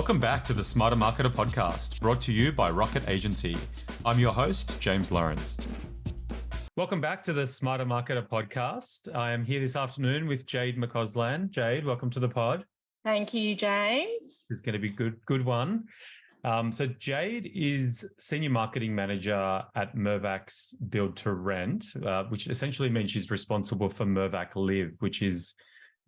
Welcome back to the Smarter Marketer podcast, brought to you by Rocket Agency. I'm your host, James Lawrence. Welcome back to the Smarter Marketer podcast. I am here this afternoon with Jade MacAuslan. Jade, welcome to the pod. Thank you, James. This is going to be a good one. So Jade is Senior Marketing Manager at Mirvac's Build to Rent, which essentially means she's responsible for Mirvac LIV, which is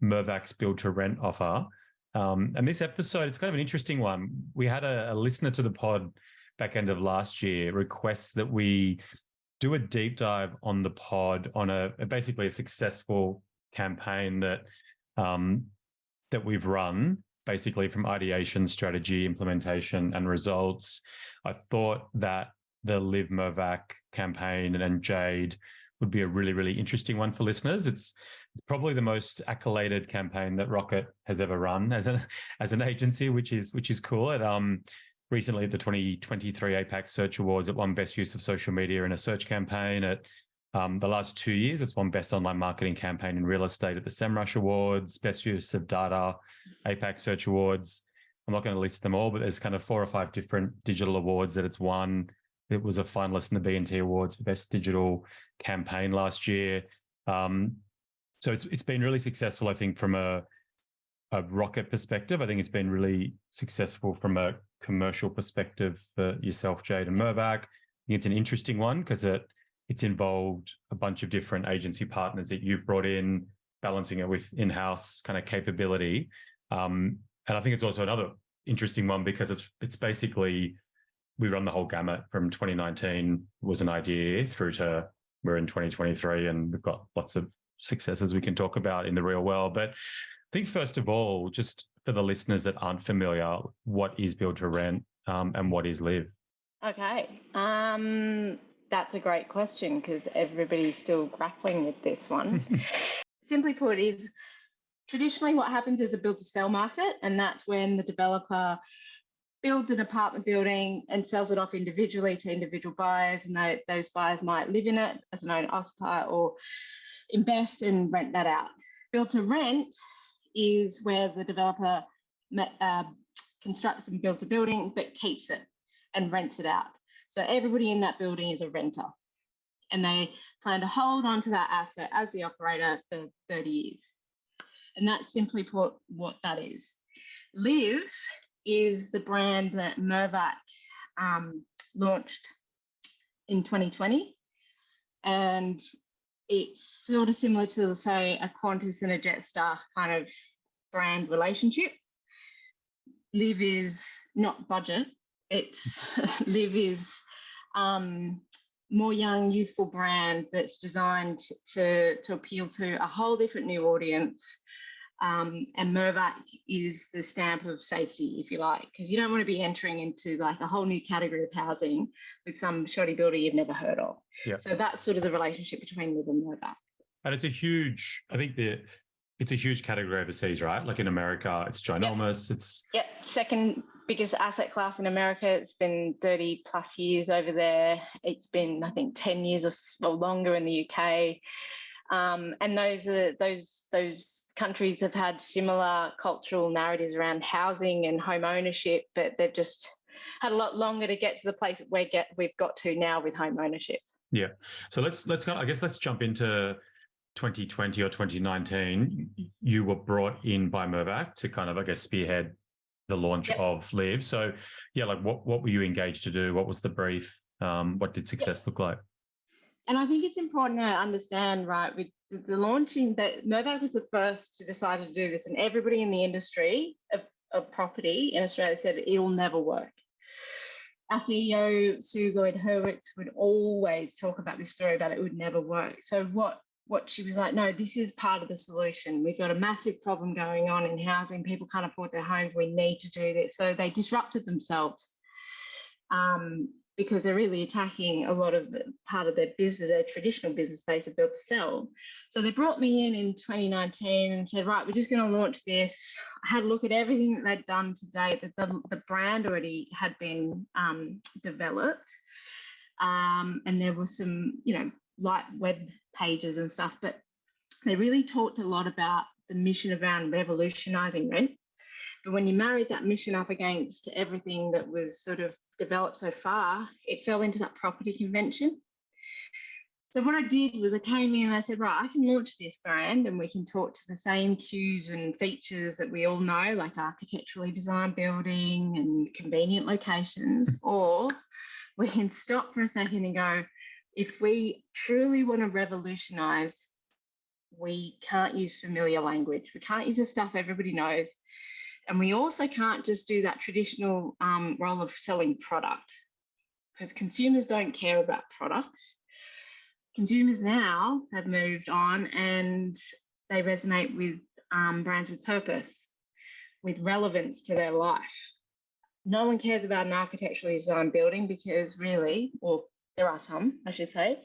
Mirvac's Build to Rent offer. And this episode, it's kind of an interesting one. We had a listener to the pod back end of last year request that we do a deep dive on the pod on basically a successful campaign that we've run, basically from ideation, strategy, implementation, and results. I thought that the LIV Mirvac campaign and Jade would be a really, really interesting one for listeners. It's probably the most accoladed campaign that Rocket has ever run as an agency, which is cool. Recently at the 2023 APAC Search Awards, it won Best Use of Social Media in a Search Campaign. At the last 2 years, it's won Best Online Marketing Campaign in Real Estate at the Semrush Awards, Best Use of Data, APAC Search Awards. I'm not going to list them all, but there's kind of 4 or 5 different digital awards that it's won. It was a finalist in the B&T Awards for Best Digital Campaign last year. So it's been really successful, I think, from a Rocket perspective. I think it's been really successful from a commercial perspective for yourself, Jade, and Mirvac. I think it's an interesting one because it's involved a bunch of different agency partners that you've brought in, balancing it with in-house kind of capability. And I think it's also another interesting one because it's basically, we run the whole gamut from 2019 was an idea through to we're in 2023 and we've got lots of successes we can talk about in the real world. But I think first of all, just for the listeners that aren't familiar, what is Build to Rent and what is LIV? Okay, that's a great question because everybody's still grappling with this one. Simply put, is traditionally what happens is a build to sell market, and that's when the developer builds an apartment building and sells it off individually to individual buyers, and those buyers might live in it as an owner-occupier or invest and rent that out. Build to rent is where the developer constructs and builds a building but keeps it and rents it out. So everybody in that building is a renter, and they plan to hold on to that asset as the operator for 30 years. And that's simply put what that is. LIV is the brand that Mirvac launched in 2020, and it's sort of similar to, say, a Qantas and a Jetstar kind of brand relationship. LIV is not budget. LIV is more young, youthful brand that's designed to appeal to a whole different new audience. And Mirvac is the stamp of safety, if you like, because you don't want to be entering into like a whole new category of housing with some shoddy builder you've never heard of. Yeah. So that's sort of the relationship between LIV and Mirvac. And it's a huge category overseas, right? Like in America, it's ginormous. Yep. Second biggest asset class in America. It's been 30 plus years over there. It's been, I think, 10 years or longer in the UK. And those countries have had similar cultural narratives around housing and home ownership, but they've just had a lot longer to get to the place that we've got to now with home ownership. Yeah. So let's jump into 2020 or 2019. You were brought in by Mirvac to kind of, I guess, spearhead the launch of LIV. So yeah, like what were you engaged to do? What was the brief? What did success look like? And I think it's important to understand, right, with the launching, that Mirvac was the first to decide to do this, and everybody in the industry of property in Australia said it'll never work. Our CEO, Sue Lloyd-Hurwitz, would always talk about this story about it would never work. So what she was like, no, this is part of the solution. We've got a massive problem going on in housing. People can't afford their homes. We need to do this. So they disrupted themselves. Because they're really attacking a lot of part of their business, their traditional business space of build to sell. So they brought me in 2019 and said, right, we're just going to launch this. I had a look at everything that they'd done to date, that the brand already had been developed. And there were some, light web pages and stuff, but they really talked a lot about the mission around revolutionising rent. But when you married that mission up against everything that was sort of developed so far, it fell into that property convention. So what I did was I came in and I said, right, I can launch this brand and we can talk to the same cues and features that we all know, like architecturally designed building and convenient locations, or we can stop for a second and go, if we truly want to revolutionize, we can't use familiar language. We can't use the stuff everybody knows. And we also can't just do that traditional role of selling product, because consumers don't care about products. Consumers now have moved on and they resonate with brands with purpose, with relevance to their life. No one cares about an architecturally designed building because really, or there are some, I should say,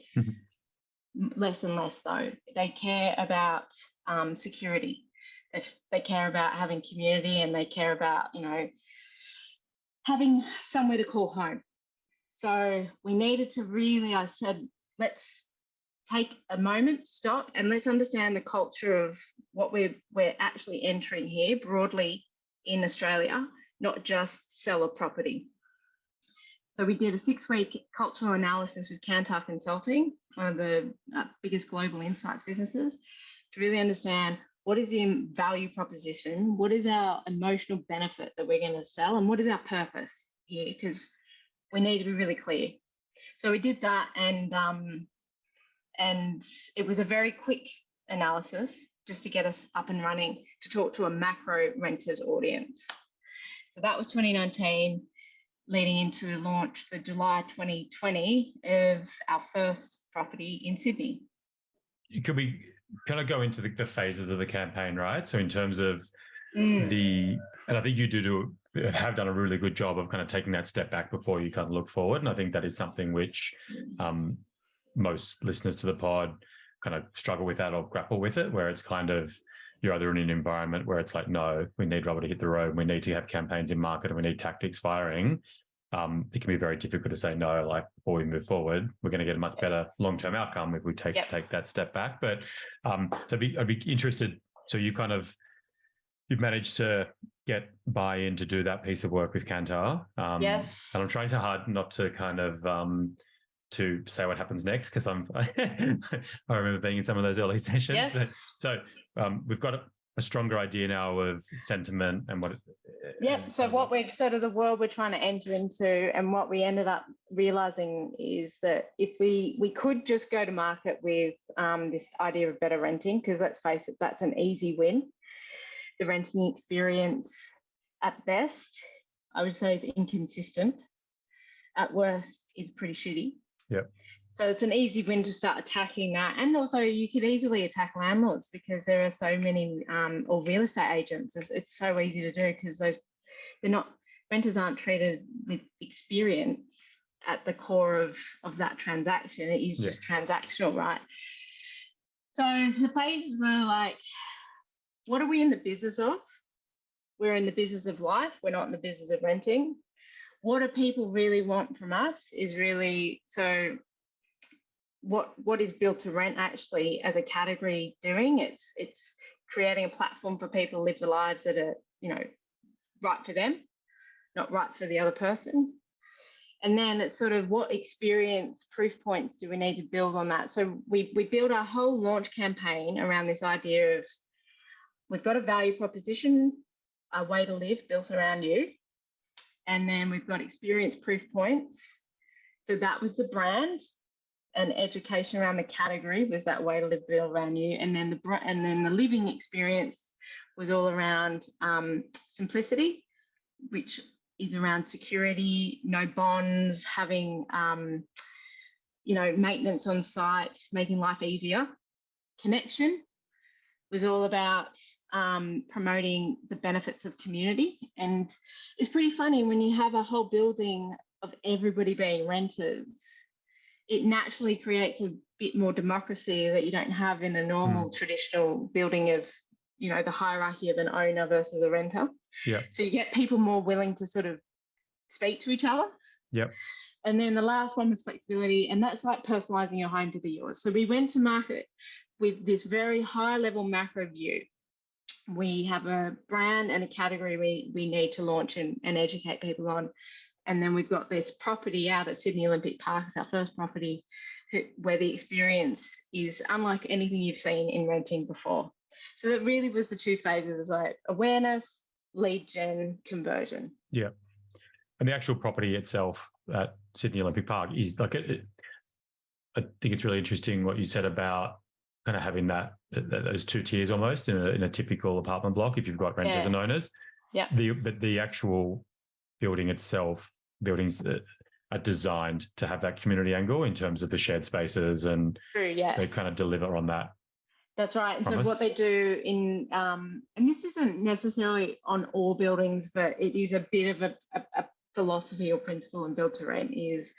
less and less though. They care about security. They care about having community, and they care about, you know, having somewhere to call home. So we needed to really, I said, let's take a moment, stop, and let's understand the culture of what we're actually entering here broadly in Australia, not just sell a property. So we did a 6-week cultural analysis with Kantar Consulting, one of the biggest global insights businesses, to really understand what is the value proposition, what is our emotional benefit that we're going to sell, and what is our purpose here, because we need to be really clear. So we did that, and it was a very quick analysis just to get us up and running to talk to a macro renters audience. So that was 2019, leading into a launch for July 2020 of our first property in Sydney. Could we kind of go into the phases of the campaign, right? So in terms of and I think you have done a really good job of kind of taking that step back before you kind of look forward. And I think that is something which most listeners to the pod kind of struggle with that or grapple with it, where it's kind of, you're either in an environment where it's like, no, we need rubber to hit the road, we need to have campaigns in market, and we need tactics firing. It can be very difficult to say no, like, before we move forward, we're going to get a much better long-term outcome if we take that step back. But so I'd be interested. So you've managed to get buy-in to do that piece of work with Kantar. Yes. And I'm trying too hard not to kind of to say what happens next, because I remember being in some of those early sessions. Yes. But, so we've got a stronger idea now of sentiment and what. So what we're sort of the world we're trying to enter into, and what we ended up realizing is that if we could just go to market with this idea of better renting, because let's face it, that's an easy win. The renting experience at best, I would say, is inconsistent. At worst, is pretty shitty. Yeah. So it's an easy win to start attacking that. And also you could easily attack landlords, because there are so many, or real estate agents. It's so easy to do, because renters aren't treated with experience at the core of that transaction. It is just transactional, right? So the phases were like, what are we in the business of? We're in the business of life. We're not in the business of renting. What do people really want from us is really, so what is built to rent actually as a category doing? It's creating a platform for people to live the lives that are, you know, right for them, not right for the other person. And then it's sort of what experience proof points do we need to build on that? So we build our whole launch campaign around this idea of, we've got a value proposition, a way to live built around you. And then we've got experience proof points. So that was the brand, and education around the category was that way to live built around you. And then the living experience was all around simplicity, which is around security, no bonds, having maintenance on site, making life easier. Connection was all about promoting the benefits of community. And it's pretty funny, when you have a whole building of everybody being renters, it naturally creates a bit more democracy that you don't have in a normal traditional building of, you know, the hierarchy of an owner versus a renter. Yeah. So you get people more willing to sort of speak to each other. Yep. And then the last one was flexibility, and that's like personalizing your home to be yours. So we went to market with this very high level macro view. We have a brand and a category we need to launch and educate people on. And then we've got this property out at Sydney Olympic Park. It's our first property where the experience is unlike anything you've seen in renting before. So it really was the two phases of like awareness, lead gen, conversion. Yeah. And the actual property itself at Sydney Olympic Park is like, I think it's really interesting what you said about kind of having those two tiers almost in a typical apartment block if you've got renters and owners. Yeah. But the actual building itself, buildings that are designed to have that community angle in terms of the shared spaces, and they kind of deliver on that. That's right. And so what they do in, and this isn't necessarily on all buildings, but it is a bit of a philosophy or principle in build to rent, is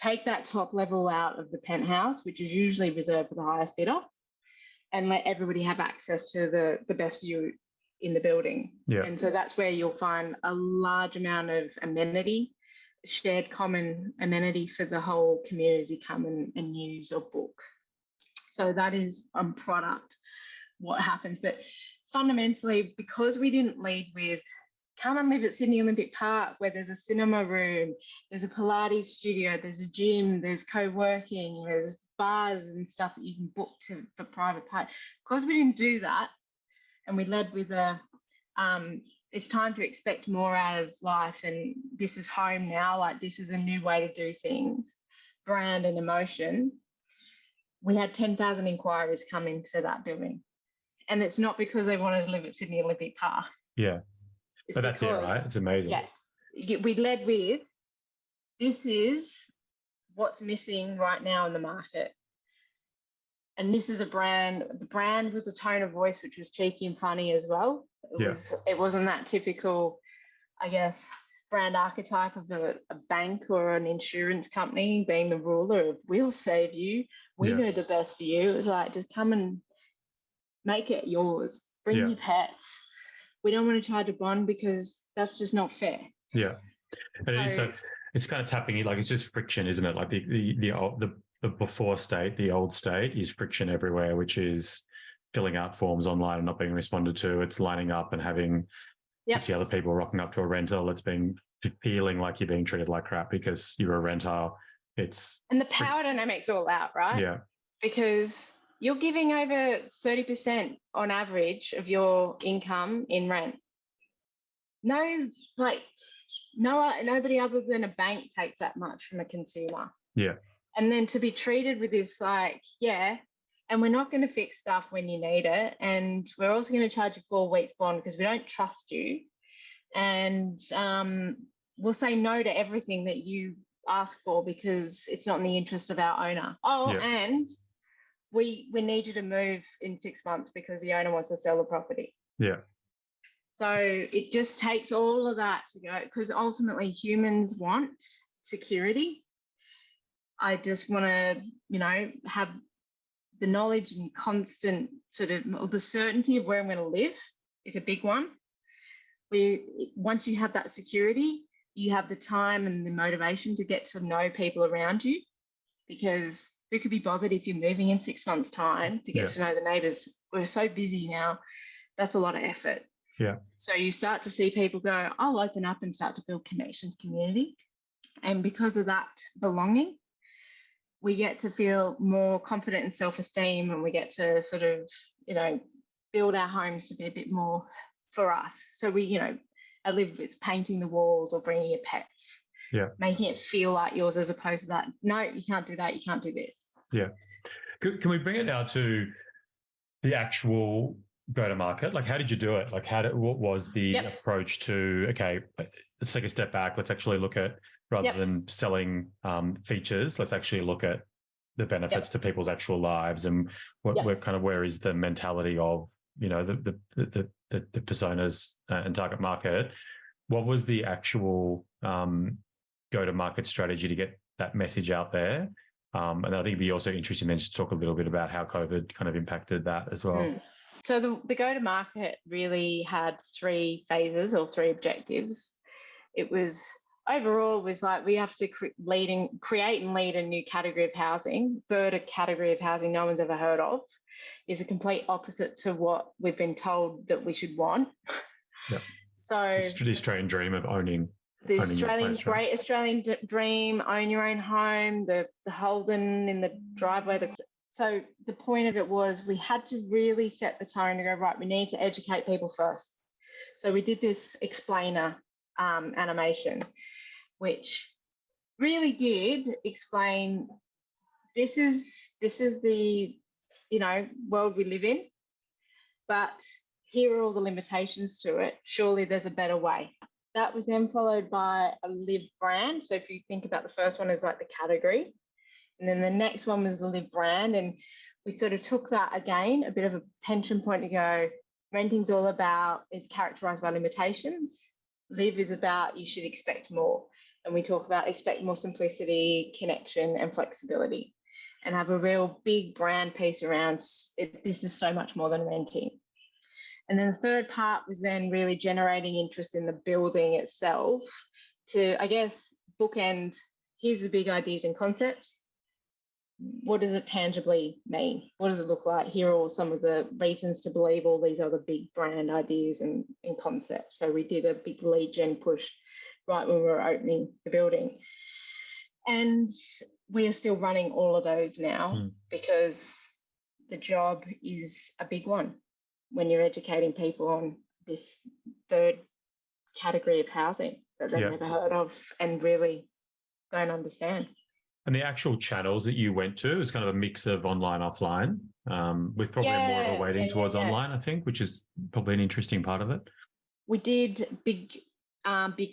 take that top level out of the penthouse, which is usually reserved for the highest bidder, and let everybody have access to the best view in the building. Yeah. And so that's where you'll find a large amount of amenity, shared common amenity for the whole community to come and use or book. So that is on product what happens. But fundamentally, because we didn't lead with come and live at Sydney Olympic Park where there's a cinema room, there's a Pilates studio, there's a gym, there's co-working, there's bars and stuff that you can book for private party. Because we didn't do that, and we led with it's time to expect more out of life, and this is home now, like this is a new way to do things, brand and emotion. We had 10,000 inquiries come into that building. And it's not because they wanted to live at Sydney Olympic Park. Yeah. But that's it, right? It's amazing. Yeah. We led with, this is what's missing right now in the market. And this is a brand. The brand was a tone of voice which was cheeky and funny as well. It wasn't that typical, I guess, brand archetype of a bank or an insurance company being the ruler of we'll save you. We know the best for you. It was like, just come and make it yours. Bring your pets. We don't want to charge a bond because that's just not fair. Yeah. And so it's kind of tapping it, like it's just friction, isn't it? Like the before state, the old state is friction everywhere, which is filling out forms online and not being responded to. It's lining up and having 50 other people rocking up to a rental. It's feeling like you're being treated like crap because you're a renter. And the power dynamics all out, right? Yeah. Because you're giving over 30% on average of your income in rent. Nobody other than a bank takes that much from a consumer. Yeah. And then to be treated with this, like, and we're not going to fix stuff when you need it. And we're also going to charge you 4 weeks bond because we don't trust you. And we'll say no to everything that you ask for because it's not in the interest of our owner. And we need you to move in 6 months because the owner wants to sell the property. Yeah. So it just takes all of that to go, because ultimately humans want security. I just want to, have the knowledge and constant the certainty of where I'm going to live is a big one. Once you have that security, you have the time and the motivation to get to know people around you, because who could be bothered if you're moving in 6 months' time to get to know the neighbours? We're so busy now. That's a lot of effort. Yeah. So you start to see people go, I'll open up and start to build connections, community. And because of that belonging, we get to feel more confident and self-esteem, and we get to sort of, build our homes to be a bit more for us. So we, I live, it's painting the walls or bringing your pets. Yeah. Making it feel like yours as opposed to that. No, you can't do that. You can't do this. Yeah. Can we bring it now to the actual go-to-market? Like, how did you do it? Like, what was the approach to, okay, let's take a step back. Let's actually look at, rather than selling features, let's actually look at the benefits to people's actual lives, and where is the mentality of, the personas and target market. What was the actual go-to-market strategy to get that message out there? And I think it'd be also interesting then just to talk a little bit about how COVID kind of impacted that as well. So the go-to-market really had 3 phases or 3 objectives. It was overall was like we have to create and lead a new category of housing, third a category of housing no one's ever heard of. is a complete opposite to what we've been told that we should want. Yeah. So it's the Australian dream of owning the owning your Australian, place, right? great Australian dream, own your own home, the Holden in the driveway. So the point of it was we had to really set the tone to go, right, we need to educate people first. So we did this explainer animation, which really did explain this is the world we live in, but here are all the limitations to it. Surely there's a better way. That was then followed by a LIV brand. So if you think about the first one as like the category, and then the next one was the LIV brand, and we sort of took that again, a bit of a tension point to go, renting's all about, is characterized by limitations. LIV is about you should expect more. And we talk about expect more simplicity, connection, and flexibility, and have a real big brand piece around it. This is so much more than renting. And then the third part was then really generating interest in the building itself to, I guess, bookend, here's the big ideas and concepts. What does it tangibly mean? What does it look like? Here are all some of the reasons to believe all these other big brand ideas and concepts. So we did a big lead gen push right when we were opening the building. And we are still running all of those now because the job is a big one when you're educating people on this third category of housing that they've never heard of and really don't understand. And the actual channels that you went to is kind of a mix of online, offline, with probably more of a weighting towards online, I think, which is probably an interesting part of it. We did big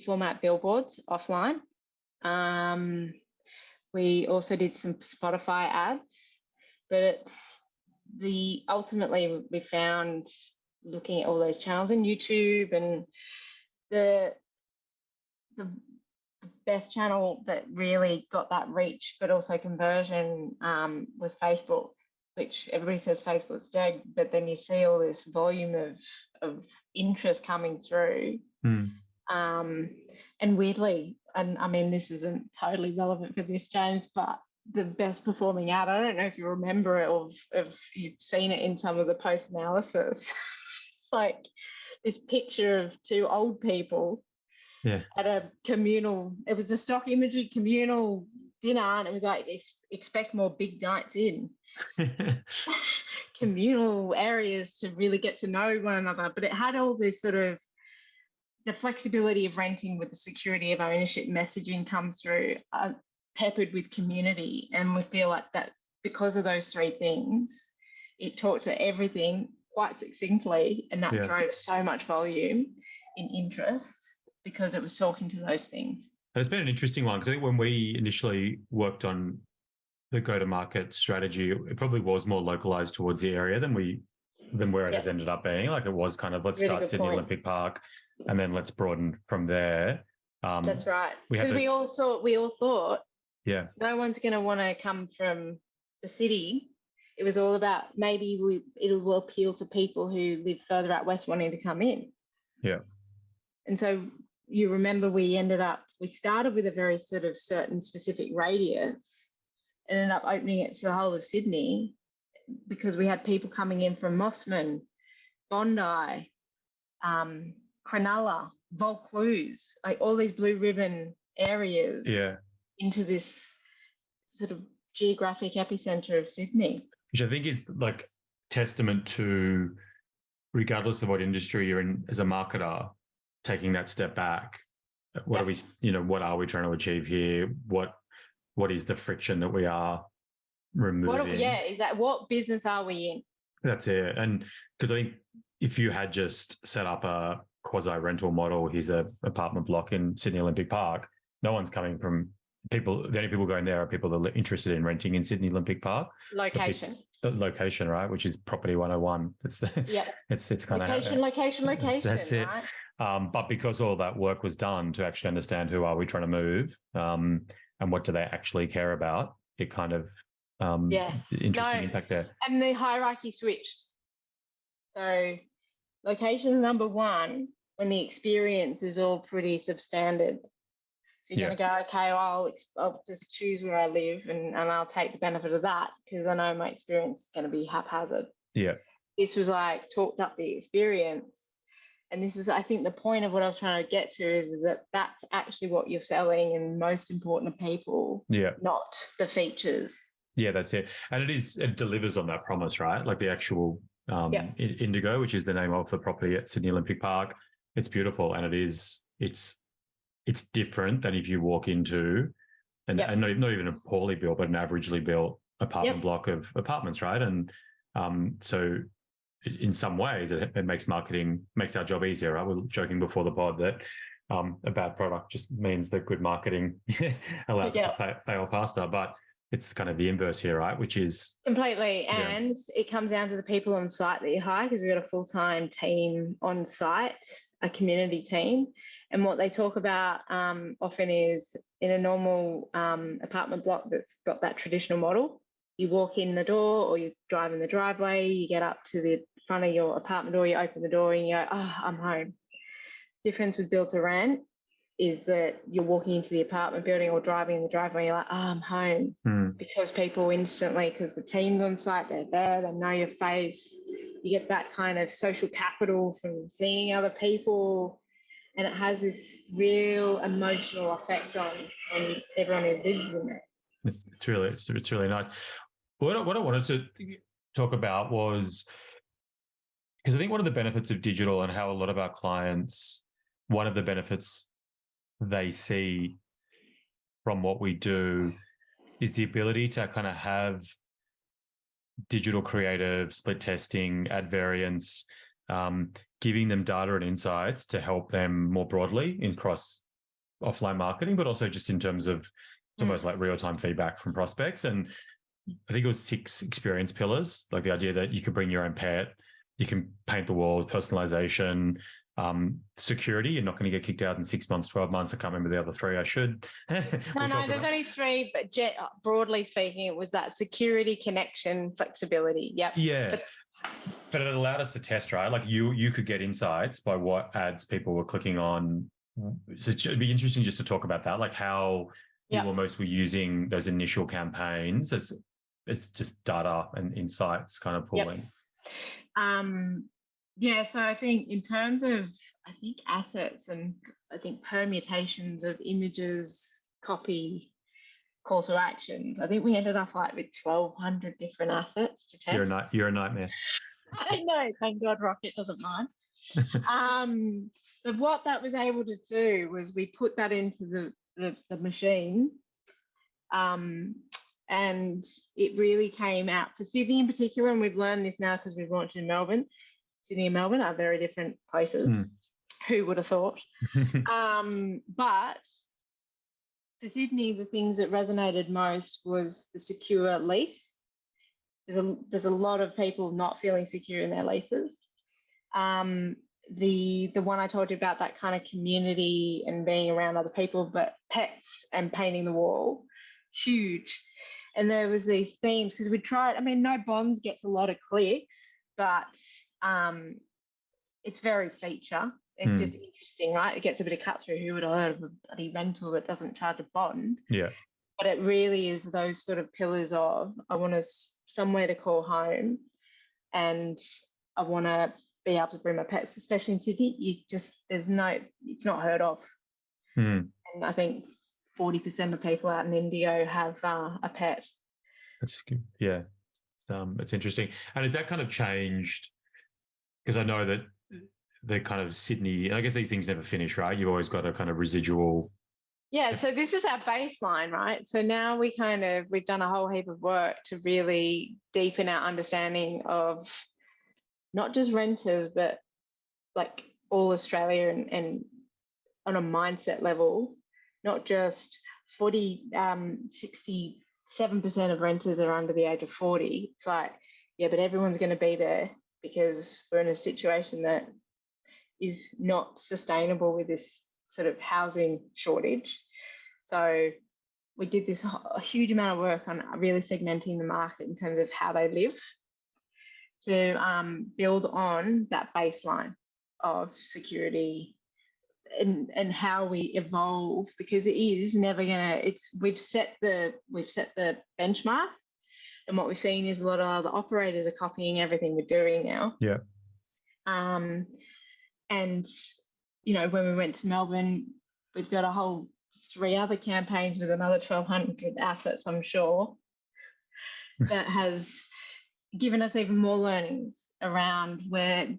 format billboards offline. We also did some Spotify ads, but ultimately we found looking at all those channels in YouTube, and the best channel that really got that reach but also conversion was Facebook, which everybody says Facebook's dead, but then you see all this volume of interest coming through. And weirdly, and I mean, this isn't totally relevant for this, James, but the best performing ad, I don't know if you remember it or if you've seen it in some of the post analysis. It's like this picture of two old people at a communal, it was a stock imagery communal dinner, and it was like, expect more big nights in. Communal areas to really get to know one another, but it had all this sort of the flexibility of renting with the security of ownership messaging come through, peppered with community. And we feel like that because of those three things, it talked to everything quite succinctly, and that drove so much volume in interest because it was talking to those things. And it's been an interesting one because I think when we initially worked on the go-to-market strategy, it probably was more localized towards the area than where it has ended up being. Like it was kind of, let's start Sydney Olympic Park and then let's broaden from there. That's right. Because we all thought, no one's going to want to come from the city. It was all about maybe it will appeal to people who live further out west wanting to come in. Yeah. And so you remember we started with a very sort of certain specific radius and ended up opening it to the whole of Sydney because we had people coming in from Mossman, Bondi, Cronulla, Vaucluse, like all these blue ribbon areas into this sort of geographic epicenter of Sydney. Which I think is like testament to, regardless of what industry you're in as a marketer, taking that step back. What are we trying to achieve here? What is the friction that we are removing? Is that what business are we in? That's it. And because I think if you had just set up a quasi-rental model, here's an apartment block in Sydney Olympic Park, no one's coming from people. The only people going there are people that are interested in renting in Sydney Olympic Park. Location. Location, right? Which is property 101. It's kind of location. That's it. Right? But because all that work was done to actually understand who are we trying to move, and what do they actually care about, it kind of interesting impact there. And the hierarchy switched. So location number one when the experience is all pretty substandard. So you're going to go, okay, well, I'll just choose where I live and I'll take the benefit of that because I know my experience is going to be haphazard. Yeah. This was like talked up the experience. And this is, I think, the point of what I was trying to get to is that that's actually what you're selling and most important to people, Yeah. not the features. Yeah, that's it. And it delivers on that promise, right? Like the actual Indigo, which is the name of the property at Sydney Olympic Park. It's beautiful, and it's different than if you walk into and not even a poorly built, but an averagely built apartment block of apartments, right? And so in some ways it makes our job easier, right? We were joking before the pod that a bad product just means that good marketing allows it to fail faster. But it's kind of the inverse here, right? Which is completely. And it comes down to the people on site that you hire, because we've got a full-time team on site, a community team. And what they talk about often is in a normal apartment block that's got that traditional model, you walk in the door or you drive in the driveway, you get up to the front of your apartment door, you open the door and you go, oh, I'm home. Difference with build to rent is that you're walking into the apartment building or driving in the driveway, you're like, oh, I'm home. Because people instantly, because the team's on site, they're there, they know your face. You get that kind of social capital from seeing other people. And it has this real emotional effect on everyone who lives in it. It's really nice. What I wanted to talk about was, because I think one of the benefits of digital and how a lot of our clients, one of the benefits they see from what we do is the ability to kind of have digital creative, split testing, ad variance, giving them data and insights to help them more broadly in cross offline marketing, but also just in terms of it's almost like real-time feedback from prospects. And I think it was 6 experience pillars, like the idea that you could bring your own pet, you can paint the wall, personalization, security. You're not going to get kicked out in 6 months, 12 months. I can't remember the other 3. I should. No, there's only 3, but broadly speaking, it was that security, connection, flexibility. Yep. Yeah. But it allowed us to test, right? Like you could get insights by what ads people were clicking on. So it'd be interesting just to talk about that, like how you almost were using those initial campaigns as it's just data and insights kind of pooling. So I think in terms of, assets and permutations of images, copy, call to actions, I think we ended up like with 1,200 different assets to test. You're a nightmare. I know, thank God Rocket doesn't mind. But what that was able to do was we put that into the machine, and it really came out for Sydney in particular, and we've learned this now because we've launched in Melbourne. Sydney and Melbourne are very different places. Who would have thought? But for Sydney, the things that resonated most was the secure lease. There's a lot of people not feeling secure in their leases. The one I told you about, that kind of community and being around other people, but pets and painting the wall, huge. And there was these themes because we tried. No Bonds gets a lot of clicks, but it's very feature. It's just interesting, right? It gets a bit of cut through. Who would have heard of a bloody rental that doesn't charge a bond? Yeah. But it really is those sort of pillars of, I want somewhere to call home, and I want to be able to bring my pets, especially in Sydney. It's not heard of. And I think 40% of people out in Indigo have a pet. That's good. Yeah. It's interesting. And has that kind of changed? Because I know that the kind of Sydney, I guess these things never finish, right? You've always got a kind of residual. Yeah, so this is our baseline, right? So now we've done a whole heap of work to really deepen our understanding of not just renters, but like all Australia and on a mindset level, not just 67% of renters are under the age of 40. It's like, yeah, but everyone's going to be there because we're in a situation that is not sustainable with this sort of housing shortage. So we did a huge amount of work on really segmenting the market in terms of how they live to build on that baseline of security and how we evolve, because it is never gonna. We've set the benchmark, And what we've seen is a lot of other operators are copying everything we're doing now. Yeah. And, you know, when we went to Melbourne, we've got a whole 3 other campaigns with another 1,200 assets, I'm sure, that has given us even more learnings around where,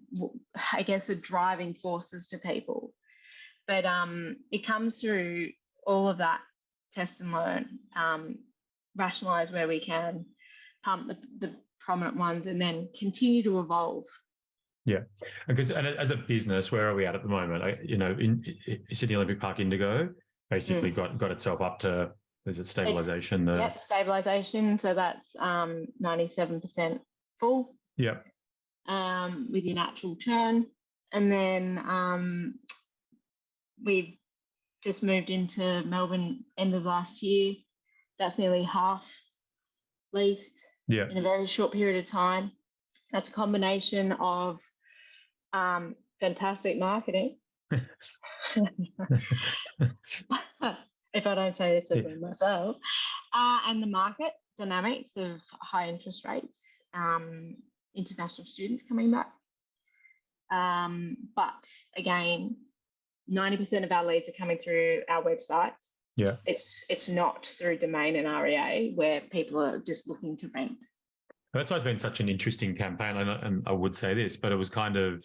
I guess, the driving forces to people. But it comes through all of that test and learn, rationalize where we can, pump the prominent ones, and then continue to evolve. Yeah, because as a business, where are we at the moment? You know, in Sydney Olympic Park Indigo basically got itself up to, there's a stabilization. Yep, stabilization. So that's 97% full. Yep. With your natural churn, and then we've just moved into Melbourne end of last year. That's nearly half leased. Yeah. In a very short period of time. That's a combination of fantastic marketing. If I don't say this as myself, and the market dynamics of high interest rates, international students coming back. But again, 90% of our leads are coming through our website. Yeah. It's not through domain and REA where people are just looking to rent. That's why it's been such an interesting campaign. And I would say this, but it was kind of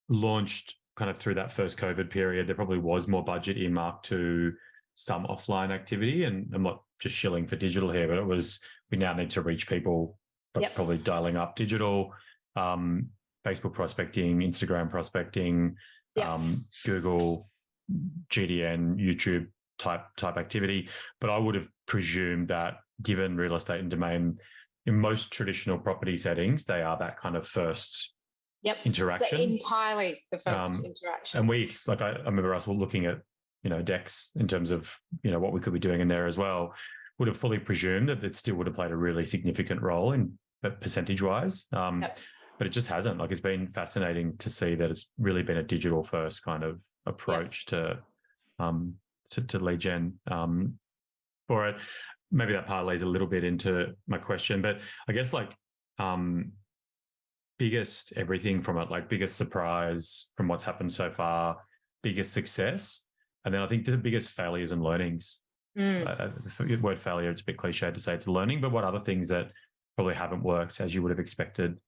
launched kind of through that first COVID period. There probably was more budget earmarked to some offline activity. And I'm not just shilling for digital here, but it was, we now need to reach people, but probably dialing up digital, Facebook prospecting, Instagram prospecting, Google, GDN, YouTube type activity. But I would have presumed that given real estate and domain, in most traditional property settings, they are that kind of first interaction. Entirely the first interaction. And I remember us all looking at, you know, decks in terms of, you know, what we could be doing in there as well. Would have fully presumed that it still would have played a really significant role in percentage-wise. But it just hasn't. Like, it's been fascinating to see that it's really been a digital first kind of approach to lead gen for it. Maybe that parlays a little bit into my question, but I guess like biggest everything from it, like biggest surprise from what's happened so far, biggest success, and then I think the biggest failures and learnings. The word failure, it's a bit cliche to say it's learning, but what other things that probably haven't worked as you would have expected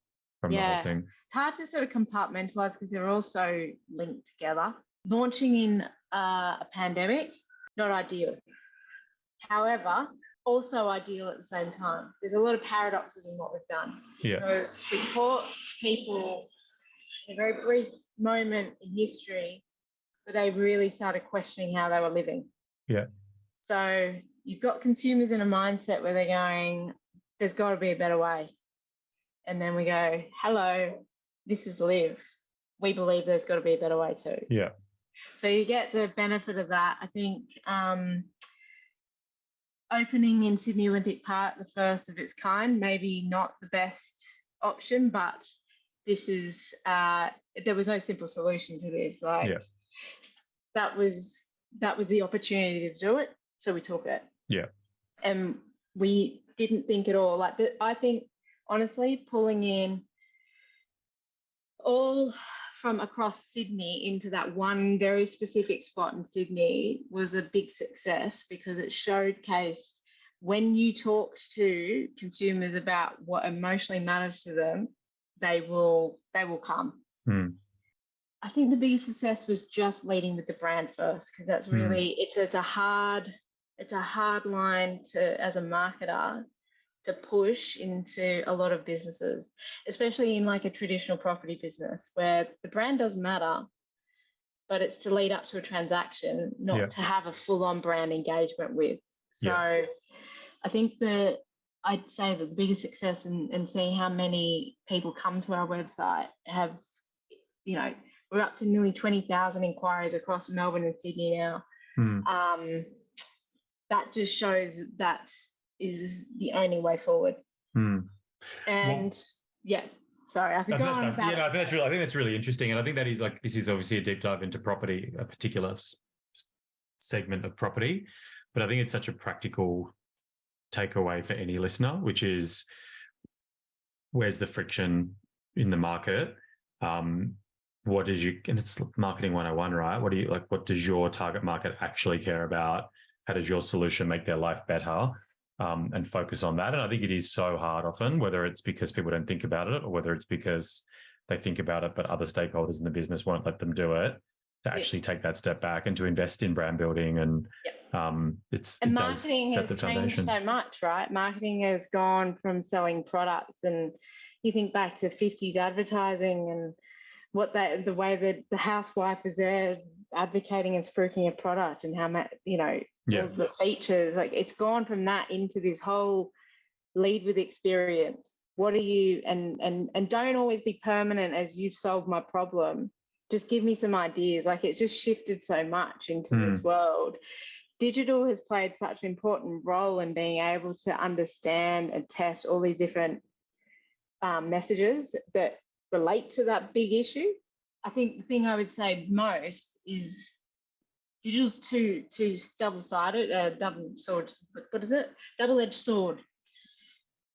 from the whole thing? It's hard to sort of compartmentalize because they're all so linked together. Launching in a pandemic, not ideal. However, also ideal at the same time. There's a lot of paradoxes in what we've done. Yeah. Because we caught people in a very brief moment in history where they really started questioning how they were living. Yeah. So you've got consumers in a mindset where they're going, there's got to be a better way. And then we go, hello, this is LIV. We believe there's got to be a better way too. Yeah. So you get the benefit of that. I think opening in Sydney Olympic Park, the first of its kind, maybe not the best option, but this is, there was no simple solution to this. That was the opportunity to do it. So we took it. Yeah. And we didn't think at all. I think, honestly, pulling in all from across Sydney into that one very specific spot in Sydney was a big success because it showcased when you talk to consumers about what emotionally matters to them, they will come. I think the biggest success was just leading with the brand first, because that's really it's a hard line to, as a marketer, to push into a lot of businesses, especially in like a traditional property business where the brand does matter, but it's to lead up to a transaction, not to have a full-on brand engagement with. So I think I'd say that the biggest success in seeing how many people come to our website have, you know, we're up to nearly 20,000 inquiries across Melbourne and Sydney now. That just shows that is the only way forward. And sorry, I could go on about it. I think that's really interesting. And I think that is like, this is obviously a deep dive into property, a particular segment of property, but I think it's such a practical takeaway for any listener, which is where's the friction in the market? What is and it's marketing 101, right? What does your target market actually care about? How does your solution make their life better? And focus on that. And I think it is so hard often, whether it's because people don't think about it or whether it's because they think about it, but other stakeholders in the business won't let them do it, to actually take that step back and to invest in brand building. And marketing has changed so much, right? Marketing has gone from selling products, and you think back to 50s advertising and the way that the housewife was there advocating and spruiking a product and how much, all the features, like it's gone from that into this whole lead with experience. What are you, and don't always be permanent as you've solved my problem. Just give me some ideas. Like it's just shifted so much into this world. Digital has played such an important role in being able to understand and test all these different messages that relate to that big issue. I think the thing I would say most is digital's two double-sided, double sword. What is it? Double-edged sword.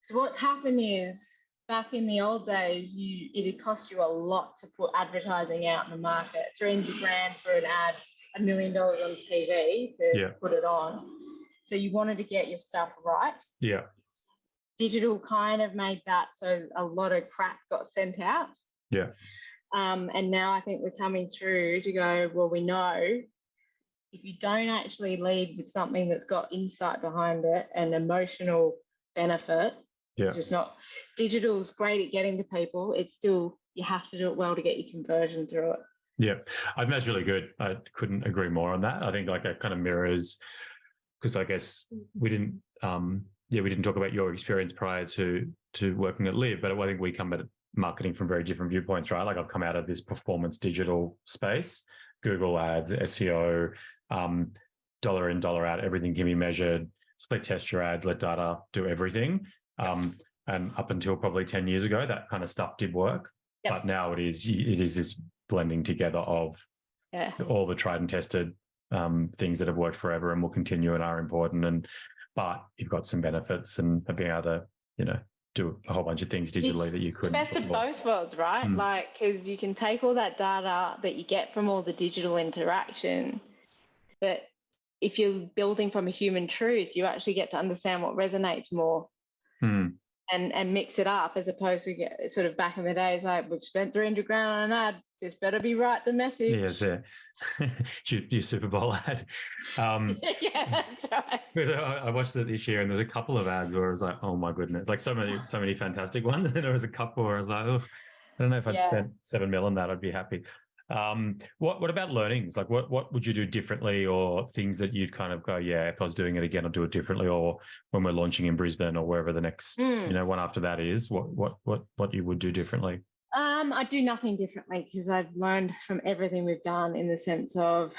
So what's happened is back in the old days, it'd cost you a lot to put advertising out in the market. $300,000 for an ad, $1 million on TV to put it on. So you wanted to get your stuff right. Yeah. Digital kind of made that so a lot of crap got sent out. Yeah. And now I think we're coming through to go, well, we know if you don't actually lead with something that's got insight behind it and emotional benefit, it's just not. Digital's great at getting to people. It's still, you have to do it well to get your conversion through it. Yeah, I think that's really good. I couldn't agree more on that. I think like that kind of mirrors, because I guess we didn't talk about your experience prior to working at LIV, but I think we come at marketing from very different viewpoints, right? Like I've come out of this performance digital space, Google ads, SEO, dollar in, dollar out, everything can be measured, split test your ads, let data do everything. And up until probably 10 years ago, that kind of stuff did work. But now it is this blending together of all the tried and tested things that have worked forever and will continue and are important. But you've got some benefits and being able to, do a whole bunch of things digitally that you couldn't. The best of both worlds, right? Like, because you can take all that data that you get from all the digital interaction, but if you're building from a human truth, you actually get to understand what resonates more. And mix it up, as opposed to sort of back in the days, like we've spent $300,000 on an ad, this better be right, the message. Yes, your Super Bowl ad. That's right. I watched it this year, and there's a couple of ads where I was like, oh my goodness, like so many fantastic ones. And there was a couple where I was like, oh, I don't know if I'd spent $7 million on that, I'd be happy. What about learnings? Like what would you do differently, or things that you'd kind of go, if I was doing it again, I'd do it differently, or when we're launching in Brisbane or wherever the next, one after that is, what you would do differently? I do nothing differently because I've learned from everything we've done, in the sense of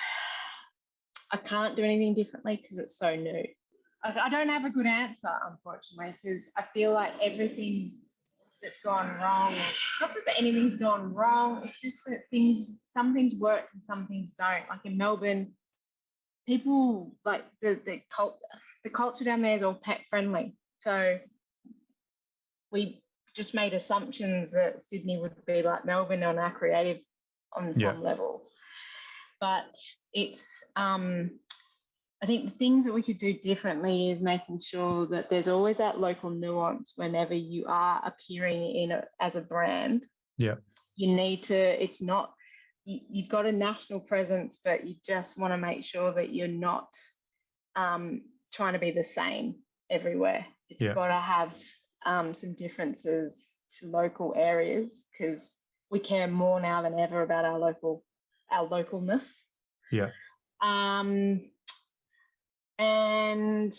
I can't do anything differently because it's so new. I don't have a good answer, unfortunately, because I feel like everything that's gone wrong, not that anything's gone wrong, it's just that some things work and some things don't. Like in Melbourne, people, like the culture down there is all pet friendly. So we just made assumptions that Sydney would be like Melbourne on our creative on some level. But it's I think the things that we could do differently is making sure that there's always that local nuance whenever you are appearing as a brand. Yeah. You need to, it's not, you've got a national presence, but you just want to make sure that you're not trying to be the same everywhere. It's got to have some differences to local areas, because we care more now than ever about our localness. Yeah. And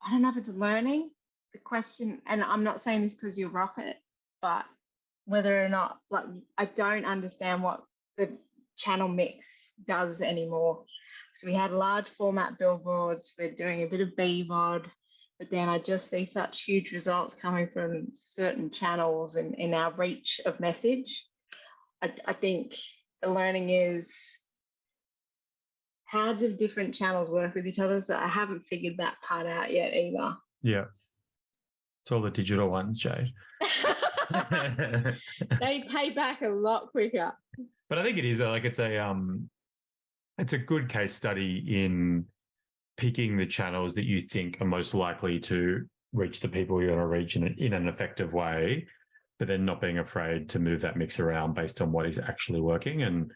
I don't know if it's learning the question, and I'm not saying this because you rock it, but whether or not, like, I don't understand what the channel mix does anymore. So we had large format billboards, we're doing a bit of BVOD, but then I just see such huge results coming from certain channels and in our reach of message. I think the learning is how do different channels work with each other? So I haven't figured that part out yet either. Yeah. It's all the digital ones, Jade. They pay back a lot quicker. But I think it is like it's a good case study in picking the channels that you think are most likely to reach the people you want to reach in an effective way, but then not being afraid to move that mix around based on what is actually working. And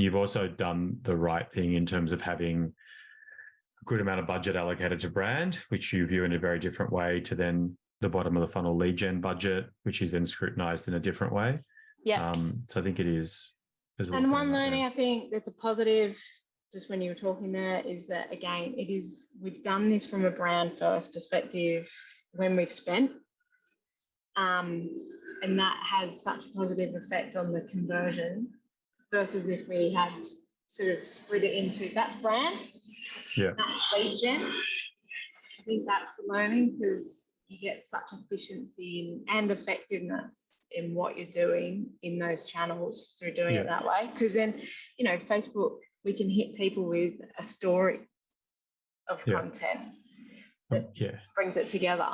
you've also done the right thing in terms of having a good amount of budget allocated to brand, which you view in a very different way to then the bottom of the funnel lead gen budget, which is then scrutinized in a different way. Yeah. So I think it is. And one learning I think that's a positive, just when you were talking there, is that again, we've done this from a brand first perspective when we've spent. And that has such a positive effect on the conversion versus if we had sort of split it into that's brand, that's lead gen. I think that's the learning, because you get such efficiency and effectiveness in what you're doing in those channels through doing it that way. Because then, Facebook, we can hit people with a story of content that brings it together.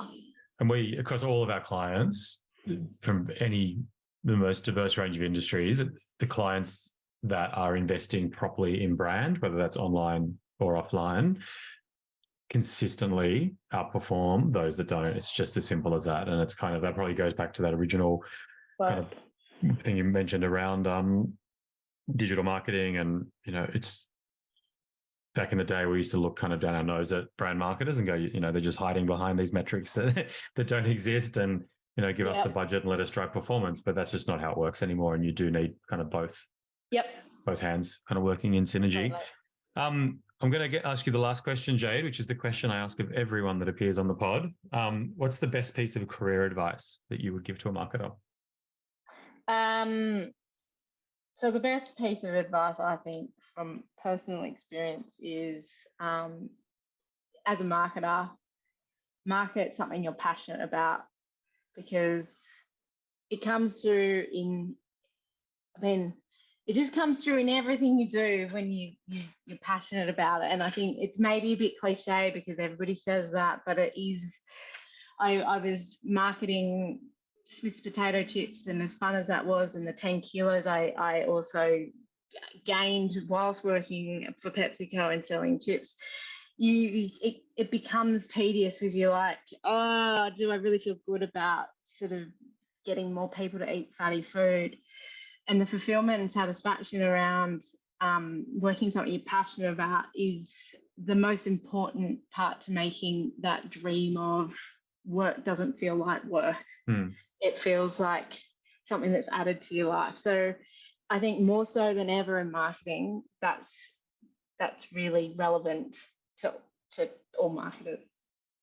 And we, across all of our clients, from the most diverse range of industries, the clients that are investing properly in brand, whether that's online or offline, consistently outperform those that don't. It's just as simple as that. And it's kind of, that probably goes back to that original kind of thing you mentioned around digital marketing. And, it's back in the day, we used to look kind of down our nose at brand marketers and go, they're just hiding behind these metrics that don't exist and, give us the budget and let us drive performance. But that's just not how it works anymore. And you do need kind of both hands kind of working in synergy. I'm going to ask you the last question, Jade, which is the question I ask of everyone that appears on the pod. What's the best piece of career advice that you would give to a marketer? So the best piece of advice, I think, from personal experience is, as a marketer, market something you're passionate about, because it comes through it just comes through in everything you do when you're passionate about it. And I think it's maybe a bit cliche because everybody says that, but it is. I was marketing Smith's potato chips, and as fun as that was, and the 10 kilos I also gained whilst working for PepsiCo and selling chips, it becomes tedious because you're like, oh, do I really feel good about sort of getting more people to eat fatty food? And the fulfillment and satisfaction around working something you're passionate about is the most important part to making that dream of work doesn't feel like work. It feels like something that's added to your life. So I think more so than ever in marketing, that's really relevant to all marketers.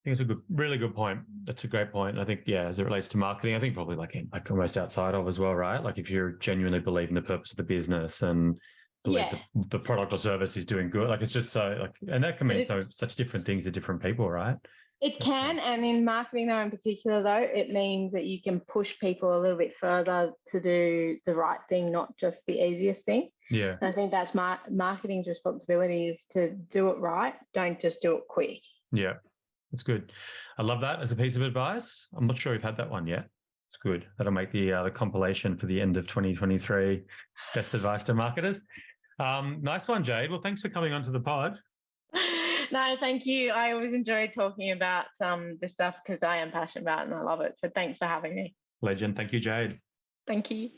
I think it's a really good point. That's a great point. I think, as it relates to marketing, I think probably like almost outside of as well, right? Like if you genuinely believe in the purpose of the business and believe the product or service is doing good, like it's just so and that can mean such different things to different people, right? It can, and in marketing though in particular though, it means that you can push people a little bit further to do the right thing, not just the easiest thing. Yeah. And I think that's marketing's responsibility, is to do it right, don't just do it quick. Yeah, that's good. I love that as a piece of advice. I'm not sure we've had that one yet. It's good. That'll make the compilation for the end of 2023 best advice to marketers. Nice one, Jade. Well, thanks for coming onto the pod. No, thank you. I always enjoy talking about this stuff because I am passionate about it and I love it. So thanks for having me. Legend. Thank you, Jade. Thank you.